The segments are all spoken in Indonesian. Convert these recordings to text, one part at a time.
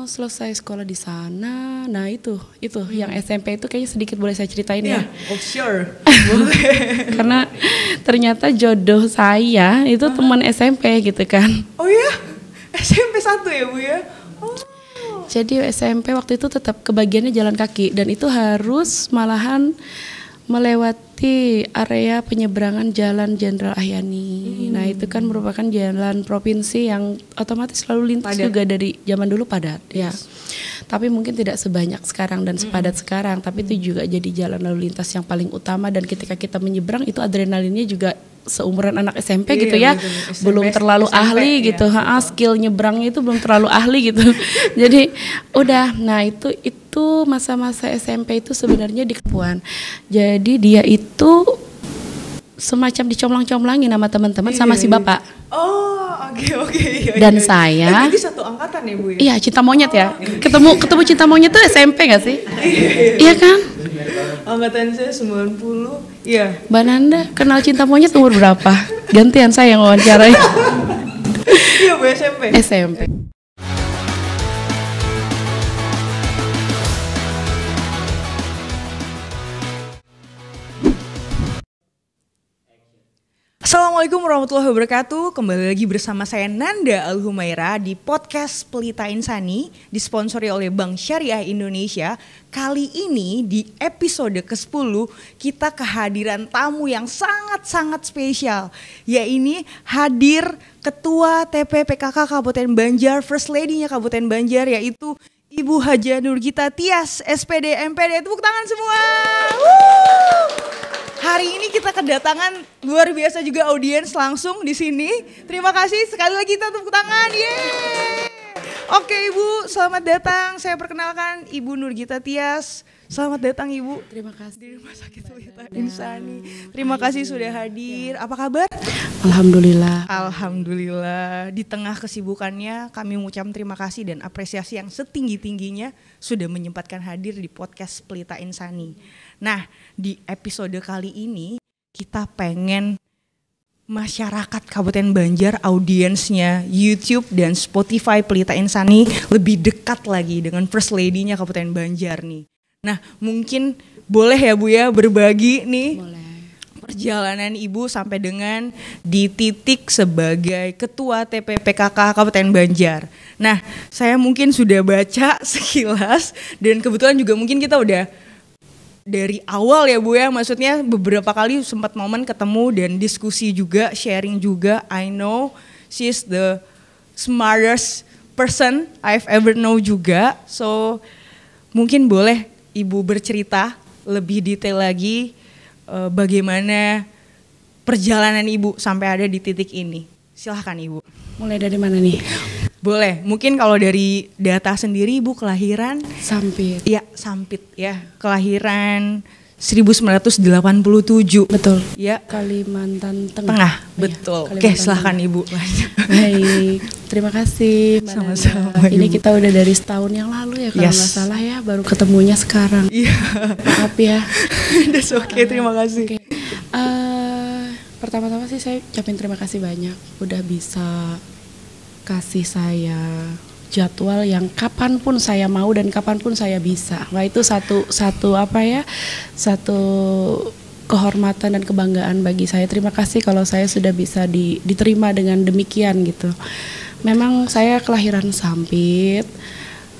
Selesai sekolah di sana. Nah itu yang SMP itu kayaknya sedikit boleh saya ceritain ya. Oh sure. Karena ternyata jodoh saya itu teman SMP gitu kan. Oh ya, SMP 1 ya Bu ya. Oh. Jadi SMP waktu itu tetap kebagiannya jalan kaki dan itu harus malahan melewati area penyeberangan Jalan Jenderal Ahyani. Nah itu kan merupakan jalan provinsi yang otomatis lalu lintas padat. Juga dari zaman dulu padat ya. Tapi mungkin tidak sebanyak sekarang dan sepadat sekarang. Tapi itu juga jadi jalan lalu lintas yang paling utama dan ketika kita menyeberang itu adrenalinnya juga seumuran anak SMP gitu ya, SMP, belum terlalu SMP, ahli ya. Gitu, skill nyebrangnya itu belum terlalu ahli gitu. Jadi udah, nah itu masa-masa SMP itu sebenarnya di Kepuan. Jadi dia itu semacam dicomlang-comlangin sama teman-teman sama si bapak. Oh, oke. Dan saya. Jadi satu angkatan ya Bu ya? Iya, cinta monyet ya. Ketemu cinta monyet tuh SMP nggak sih? Iya kan? Angkatan saya 90. Iya. Mbak Nanda kenal cinta monyet umur berapa? Gantian saya yang wawancarai. Iya Bu, SMP. Assalamualaikum warahmatullahi wabarakatuh. Kembali lagi bersama saya Nanda Al-Humaira di podcast Pelita Insani, disponsori oleh Bank Syariah Indonesia. Kali ini di episode ke-10 kita kehadiran tamu yang sangat-sangat spesial. Yaitu hadir Ketua TPPKK Kabupaten Banjar, First Lady-nya Kabupaten Banjar, yaitu Ibu Haja Nurgita Tias, SPD MPD. Tepuk tangan semua. Hari ini kita kedatangan luar biasa juga audiens langsung di sini. Terima kasih sekali lagi, kita tepuk tangan. Yeay. Oke Ibu, selamat datang. Saya perkenalkan Ibu Nurgita Tias. Selamat datang Ibu. Terima kasih. Di Rumah Sakit Pelita Insani. Terima kasih sudah hadir. Apa kabar? Alhamdulillah. Di tengah kesibukannya kami mengucapkan terima kasih dan apresiasi yang setinggi-tingginya sudah menyempatkan hadir di podcast Pelita Insani. Nah, di episode kali ini kita pengen masyarakat Kabupaten Banjar, audiensnya YouTube dan Spotify Pelita Insani lebih dekat lagi dengan First Lady-nya Kabupaten Banjar nih. Nah, mungkin boleh ya Bu ya berbagi nih perjalanan Ibu sampai dengan di titik sebagai Ketua TPPKK Kabupaten Banjar. Nah, saya mungkin sudah baca sekilas dan kebetulan juga mungkin kita udah dari awal ya Bu ya, maksudnya beberapa kali sempat momen ketemu dan diskusi juga, sharing juga. I know she's the smartest person I've ever know juga. So mungkin boleh Ibu bercerita lebih detail lagi bagaimana perjalanan Ibu sampai ada di titik ini. Silahkan Ibu. Mulai dari mana nih? Boleh, mungkin kalau dari data sendiri Ibu kelahiran Sampit. Iya, Sampit ya. Kelahiran 1987. Betul. Ya, Kalimantan Tengah. Betul. Ya, oke, silahkan Ibu. Baik, terima kasih Mbak Sama-sama. Ini kita udah dari setahun yang lalu ya kalau nggak salah ya, baru ketemunya sekarang. Iya. Maaf ya. That's okay, terima kasih. Okay. Pertama-tama sih saya ucapin terima kasih banyak udah bisa kasih saya jadwal yang kapanpun saya mau dan kapanpun saya bisa. Wah itu satu kehormatan dan kebanggaan bagi saya. Terima kasih kalau saya sudah bisa diterima dengan demikian gitu. Memang saya kelahiran Sampit,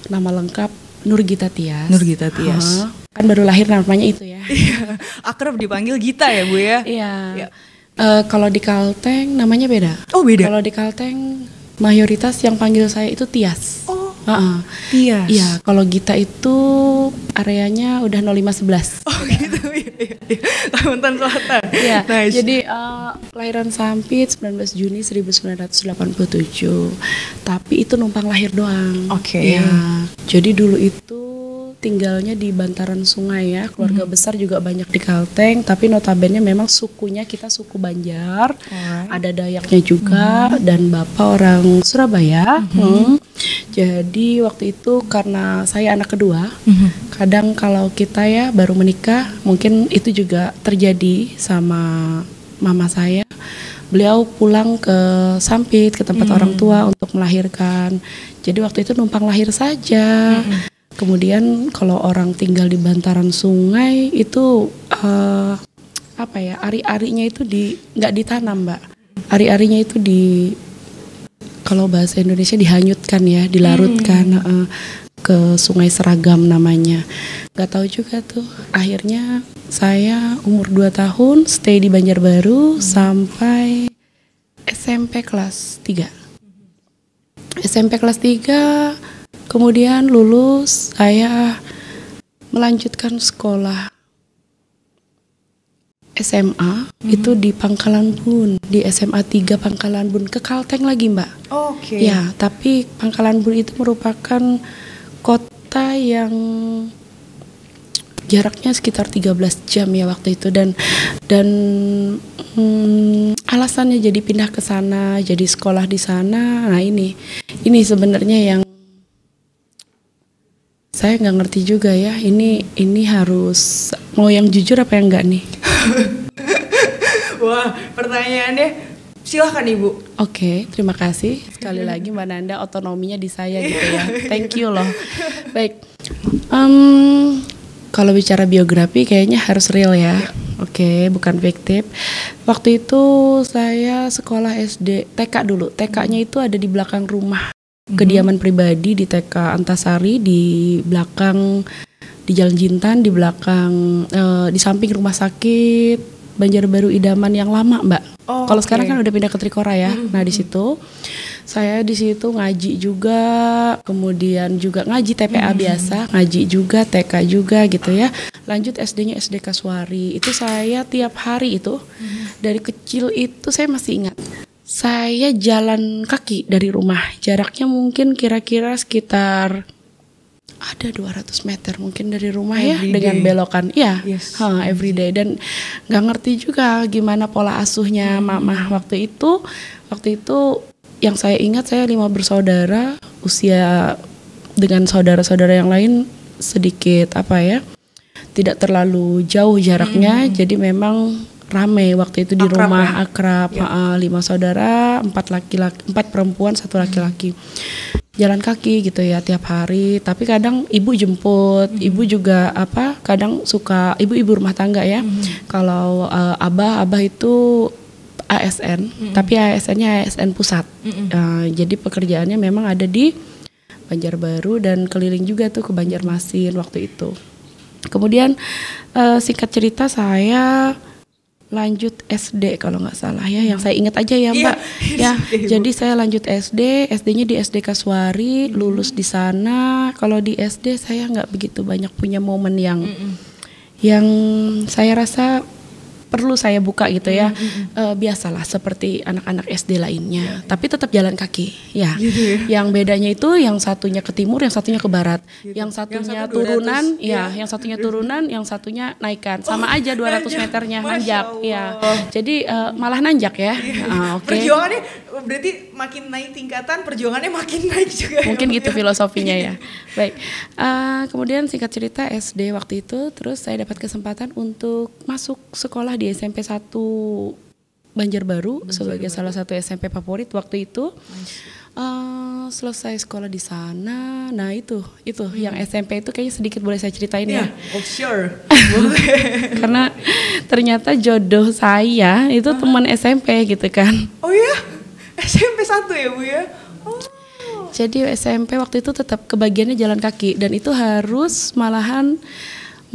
nama lengkap Nurgita Tias. Nurgita Tias. Kan baru lahir namanya itu ya. Akrab dipanggil Gita ya Bu ya? Iya. Ya. Kalau di Kalteng namanya beda. Oh beda? Kalau di Kalteng mayoritas yang panggil saya itu Tias. Oh, Tias. Iya, kalau Gita itu areanya udah 0511. Oh gitu, iya. Kalimantan Selatan. Iya, nice. Jadi kelahiran Sampit 19 Juni 1987. Tapi itu numpang lahir doang. Oke. Ya, jadi dulu itu tinggalnya di bantaran sungai ya, keluarga besar juga banyak di Kalteng, tapi notabene memang sukunya kita suku Banjar, ada Dayaknya juga, dan bapak orang Surabaya. Jadi waktu itu karena saya anak kedua, kadang kalau kita ya baru menikah, mungkin itu juga terjadi sama mama saya. beliau pulang ke Sampit, ke tempat orang tua untuk melahirkan. Jadi waktu itu numpang lahir saja. Kemudian kalau orang tinggal di bantaran sungai itu ari-arinya itu nggak ditanam, Mbak. Ari-arinya itu kalau bahasa Indonesia dihanyutkan ya, dilarutkan ke Sungai Seragam namanya. Gak tahu juga tuh. Akhirnya saya umur 2 tahun stay di Banjarbaru sampai SMP kelas 3. SMP kelas 3 kemudian lulus, saya melanjutkan sekolah SMA itu di Pangkalan Bun, di SMA 3 Pangkalan Bun, ke Kalteng lagi, Mbak. Oke. Ya, tapi Pangkalan Bun itu merupakan kota yang jaraknya sekitar 13 jam ya waktu itu, dan alasannya jadi pindah ke sana, jadi sekolah di sana. Nah, ini sebenarnya yang saya nggak ngerti juga ya. Ini harus mau yang jujur apa yang enggak nih? Wah, pertanyaannya silahkan Ibu. Oke, terima kasih sekali lagi Mbak Nanda, otonominya di saya gitu ya. Thank you loh. Baik, kalau bicara biografi kayaknya harus real ya. Oke, bukan fiktif. Waktu itu saya sekolah SD, TK dulu. TK-nya itu ada di belakang rumah kediaman pribadi di TK Antasari, di belakang di Jalan Jintan, di belakang di samping rumah sakit Banjarbaru Idaman yang lama, Mbak. Kalau sekarang kan udah pindah ke Trikora ya. Nah, di situ saya ngaji juga, kemudian juga ngaji TPA biasa, ngaji juga TK juga gitu ya. Lanjut SD-nya SD Kasuari. Itu saya tiap hari itu dari kecil itu saya masih ingat. Saya jalan kaki dari rumah. Jaraknya mungkin kira-kira sekitar ada 200 meter mungkin dari rumah every ya, dengan belokan. Iya, everyday. Dan gak ngerti juga gimana pola asuhnya mama waktu itu. Waktu itu yang saya ingat, saya 5 bersaudara, usia dengan saudara-saudara yang lain sedikit tidak terlalu jauh jaraknya. Jadi memang ramai waktu itu di rumah, akrab. 5 saudara, 4 perempuan, 1 laki-laki. Jalan kaki gitu ya tiap hari, tapi kadang ibu jemput, ibu juga kadang suka ibu-ibu rumah tangga ya. Kalau abah itu ASN, tapi ASN-nya ASN pusat. Jadi pekerjaannya memang ada di Banjarbaru dan keliling juga tuh ke Banjarmasin waktu itu. Kemudian singkat cerita saya lanjut SD kalau nggak salah ya, yang saya ingat aja ya Mbak. Ya, jadi saya lanjut SD-nya di SD Kasuari, lulus di sana. Kalau di SD saya nggak begitu banyak punya momen yang saya rasa perlu saya buka gitu ya. Biasalah seperti anak-anak SD lainnya, tapi tetap jalan kaki ya. Yang bedanya itu yang satunya ke timur, yang satunya ke barat. Yang satunya turunan, yang satunya turunan, yang satunya naikan. Sama aja 200 meternya nanjak ya. Jadi malah nanjak ya. Perjuangannya berarti makin naik tingkatan, perjuangannya makin naik juga. Mungkin gitu filosofinya ya. Baik. Kemudian singkat cerita SD waktu itu, terus saya dapat kesempatan untuk masuk sekolah di SMP 1 Banjarbaru sebagai salah satu SMP favorit waktu itu. Selesai sekolah di sana. Nah itu yang SMP itu kayaknya sedikit boleh saya ceritain ya. Oh sure. Karena ternyata jodoh saya itu teman SMP gitu kan. Oh ya, SMP 1 ya Bu ya. Jadi SMP waktu itu tetap kebagiannya jalan kaki, dan itu harus malahan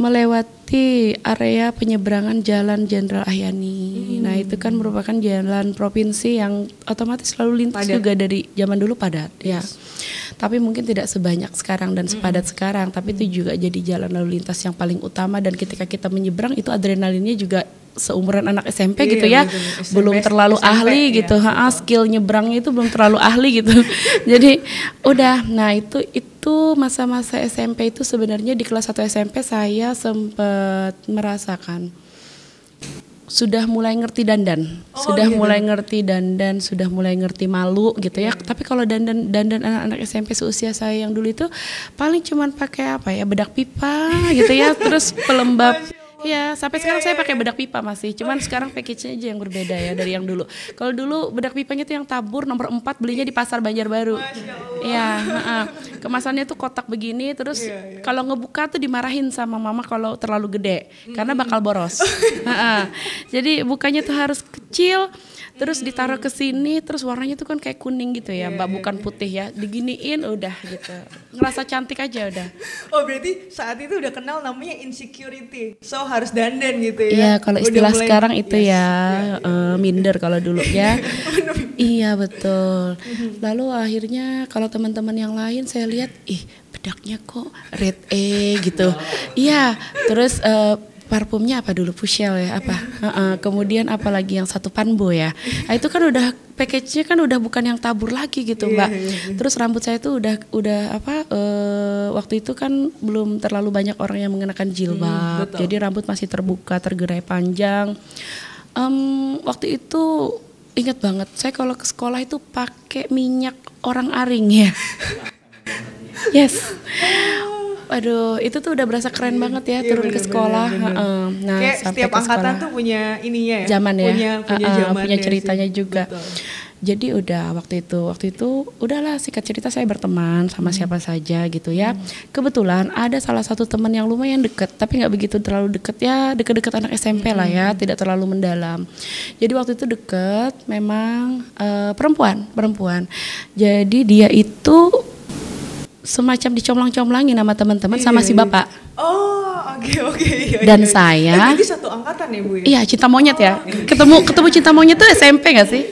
melewati area penyeberangan Jalan Jenderal Ahyani. Nah itu kan merupakan jalan provinsi yang otomatis lalu lintas padat. Juga dari zaman dulu padat ya. Tapi mungkin tidak sebanyak sekarang dan sepadat sekarang. Tapi itu juga jadi jalan lalu lintas yang paling utama, dan ketika kita menyeberang itu adrenalinnya juga seumuran anak SMP gitu ya, belum terlalu ahli gitu, skill nyebrangnya itu belum terlalu ahli gitu. Jadi udah, nah itu masa-masa SMP itu sebenarnya di kelas 1 SMP saya sempat merasakan sudah mulai ngerti dandan, mulai ngerti dandan, sudah mulai ngerti malu gitu ya. Tapi kalau dandan anak-anak SMP seusia saya yang dulu itu paling cuman pakai bedak pipa gitu ya, terus pelembab. Iya, sampai sekarang saya pakai bedak pipa masih. Cuman sekarang package-nya aja yang berbeda ya dari yang dulu. Kalau dulu bedak pipanya tuh yang tabur nomor 4, belinya di Pasar Banjarbaru. Iya, kemasannya tuh kotak begini, terus kalau ngebuka tuh dimarahin sama mama kalau terlalu gede karena bakal boros. Jadi bukanya tuh harus kecil. Terus ditaruh ke sini, terus warnanya tuh kan kayak kuning gitu ya, Mbak, bukan putih ya. Diginiin udah gitu. Ngerasa cantik aja udah. Oh, berarti saat itu udah kenal namanya insecurity. So harus dandan gitu ya. Iya, kalau istilah sekarang itu minder kalau dulu ya. Iya, betul. Lalu akhirnya kalau teman-teman yang lain saya lihat, bedaknya kok red gitu. Iya, terus parfumnya apa dulu, Pushel ya apa, kemudian apa lagi yang satu Panbo ya, itu kan udah package-nya kan udah bukan yang tabur lagi gitu Mbak. Terus rambut saya tuh udah waktu itu kan belum terlalu banyak orang yang mengenakan jilbab, jadi rambut masih terbuka, tergerai panjang. Waktu itu ingat banget, saya kalau ke sekolah itu pakai minyak orang aring ya. Yes. Aduh, itu tuh udah berasa keren banget ya turun ke sekolah. Nah, kayak sampai setiap ke angkatan sekolah, tuh punya ininya ya. Zaman ya. Punya zamannya ceritanya sih. juga. Betul. Jadi udah waktu itu udahlah, singkat cerita saya berteman sama siapa saja gitu ya. Kebetulan ada salah satu teman yang lumayan deket, tapi nggak begitu terlalu deket ya, deket-deket anak SMP lah ya, tidak terlalu mendalam. Jadi waktu itu deket, memang perempuan. Jadi dia itu semacam dicomlang-comlangin sama teman-teman sama si bapak. Oh, oke. Dan saya jadi satu angkatan ya Bu ya? Iya, cinta monyet ya. Ketemu cinta monyet tuh SMP gak sih?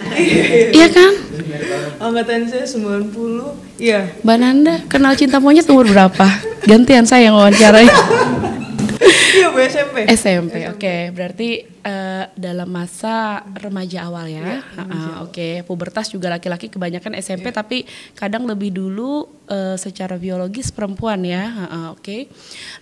Iya kan? Angkatan saya 90. Iya. Mbak Nanda kenal cinta monyet umur berapa? Gantian saya yang wawancarai. Iya Bu, SMP. Oke. Berarti dalam masa remaja awal ya. Oke. Pubertas juga laki-laki kebanyakan SMP, tapi kadang lebih dulu secara biologis perempuan ya. Oke.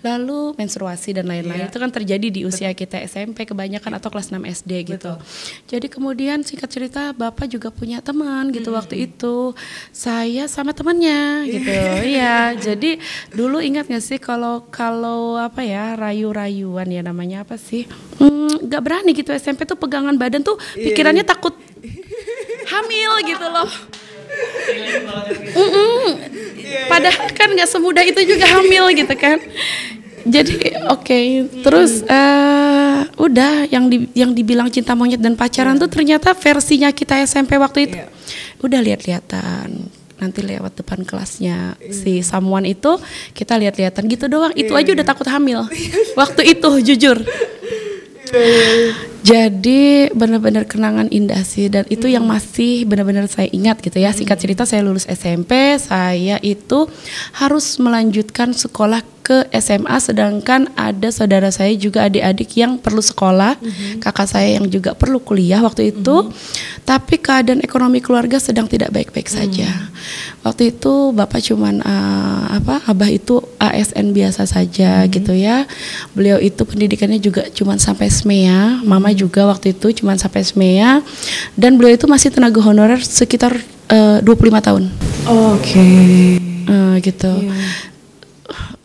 Lalu menstruasi dan lain-lain itu kan terjadi di usia kita SMP kebanyakan atau kelas 6 SD gitu. Jadi kemudian singkat cerita bapak juga punya teman gitu waktu itu. Saya sama temannya gitu. Iya, jadi dulu ingat gak sih kalau apa ya, rayu-rayuan ya namanya apa sih? Gak berani gitu SMP tuh pegangan badan tuh pikirannya takut hamil gitu loh. Padahal kan gak semudah itu juga hamil gitu kan. Jadi terus udah yang dibilang cinta monyet dan pacaran tuh ternyata versinya kita SMP waktu itu. Udah lihat-lihatan, nanti lewat depan kelasnya si someone itu kita lihat-lihatan gitu doang. Itu aja udah takut hamil waktu itu, jujur. Jadi benar-benar kenangan indah sih, dan itu yang masih benar-benar saya ingat gitu ya. Singkat cerita saya lulus SMP, saya itu harus melanjutkan sekolah ke SMA, sedangkan ada saudara saya juga adik-adik yang perlu sekolah, kakak saya yang juga perlu kuliah waktu itu. Tapi keadaan ekonomi keluarga sedang tidak baik-baik saja. Waktu itu bapak cuman abah itu ASN biasa saja gitu ya. Beliau itu pendidikannya juga cuman sampai SMEA, mama juga waktu itu cuman sampai SMEA, dan beliau itu masih tenaga honorer sekitar 25 tahun. Gitu.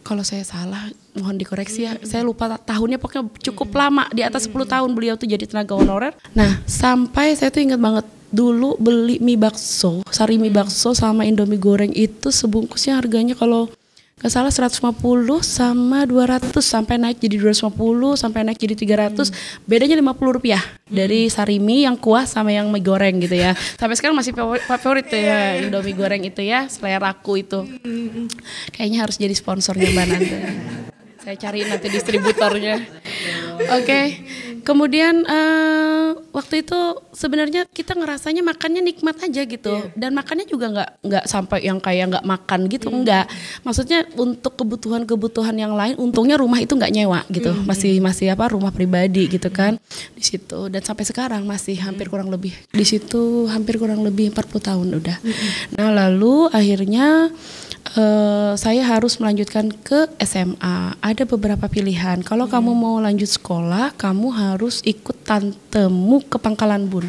Kalau saya salah mohon dikoreksi ya, saya lupa tahunnya, pokoknya cukup lama, di atas 10 tahun beliau tuh jadi tenaga honorer. Nah, sampai saya tuh ingat banget dulu beli mie bakso, sari mie bakso sama Indomie goreng itu sebungkusnya harganya kalau nggak salah 150 sama 200, sampai naik jadi 250, sampai naik jadi 300, bedanya 50 rupiah dari sari mie yang kuah sama yang mie goreng gitu ya. Sampai sekarang masih favorit tuh ya Indomie goreng itu ya, seleraku itu. Kayaknya harus jadi sponsornya Mbak Nanda. Saya cariin nanti distributornya. Kemudian waktu itu sebenarnya kita ngerasanya makannya nikmat aja gitu, dan makannya juga nggak sampai yang kayak nggak makan gitu, enggak. Maksudnya untuk kebutuhan yang lain, untungnya rumah itu nggak nyewa gitu, masih rumah pribadi gitu kan di situ, dan sampai sekarang masih hampir kurang lebih di situ, hampir kurang lebih 40 tahun udah. Nah lalu akhirnya saya harus melanjutkan ke SMA. Ada beberapa pilihan. Kalau kamu mau lanjut sekolah, kamu harus ikut tantemu ke Pangkalan Bun.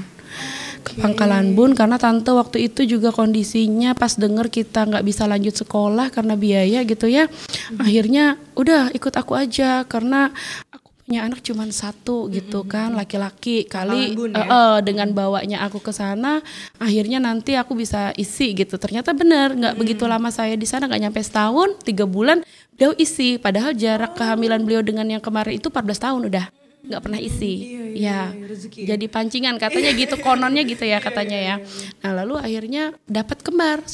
Ke Pangkalan Bun, karena tante waktu itu juga kondisinya pas denger kita nggak bisa lanjut sekolah karena biaya gitu ya. Akhirnya udah ikut aku aja, karena aku punya anak cuma satu gitu kan, laki-laki kali Bun, ya? dengan bawanya aku ke sana, akhirnya nanti aku bisa isi gitu. Ternyata benar, nggak begitu lama saya di sana, nggak nyampe setahun, 3 bulan beliau isi. Padahal jarak kehamilan beliau dengan yang kemarin itu 14 tahun udah nggak pernah isi. Ya, rezeki. jadi pancingan katanya gitu, kononnya gitu ya katanya ya. Nah lalu akhirnya dapat kembar,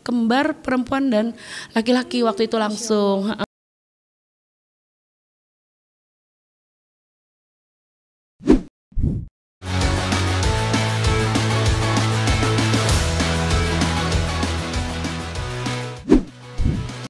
kembar perempuan dan laki-laki waktu itu langsung.